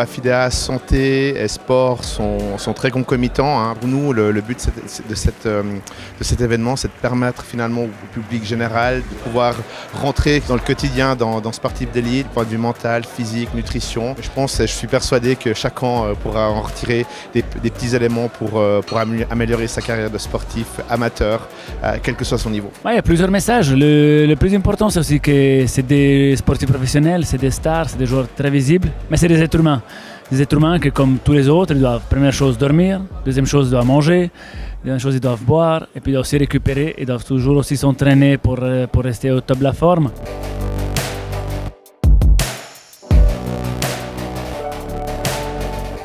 Affidea, santé et sport sont très concomitants, hein. Pour nous, le but de cet événement, c'est de permettre finalement au public général de pouvoir rentrer dans le quotidien, dans Sportif d'élite, point de vue mental, physique, nutrition. Je suis persuadé que chacun pourra en retirer des petits éléments pour améliorer sa carrière de sportif amateur, quel que soit son niveau. Ouais, il y a plusieurs messages. Le plus important, c'est aussi que c'est des sportifs professionnels, c'est des stars, c'est des joueurs très visibles, mais c'est des êtres humains. Des êtres humains qui, comme tous les autres, ils doivent, première chose, dormir, deuxième chose, ils doivent manger, deuxième chose, ils doivent boire, et puis ils doivent aussi récupérer, ils doivent toujours aussi s'entraîner pour rester au top de la forme.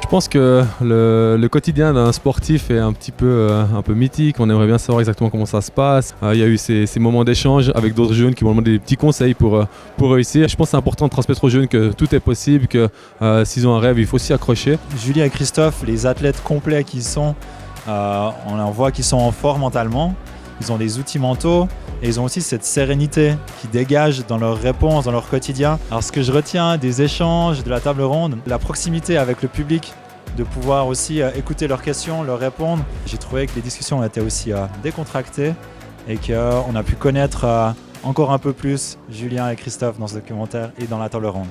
Je pense que le quotidien d'un sportif est un peu mythique. On aimerait bien savoir exactement comment ça se passe. Il y a eu ces moments d'échange avec d'autres jeunes qui m'ont demandé des petits conseils pour réussir. Je pense que c'est important de transmettre aux jeunes que tout est possible, que s'ils ont un rêve, il faut s'y accrocher. Julien et Christophe, les athlètes complets qu'ils sont, on en voit qu'ils sont en forme mentalement. Ils ont des outils mentaux et ils ont aussi cette sérénité qui dégage dans leurs réponses, dans leur quotidien. Alors ce que je retiens des échanges, de la table ronde, la proximité avec le public, de pouvoir aussi écouter leurs questions, leur répondre. J'ai trouvé que les discussions étaient aussi décontractées et qu'on a pu connaître encore un peu plus Julien et Christophe dans ce documentaire et dans la table ronde.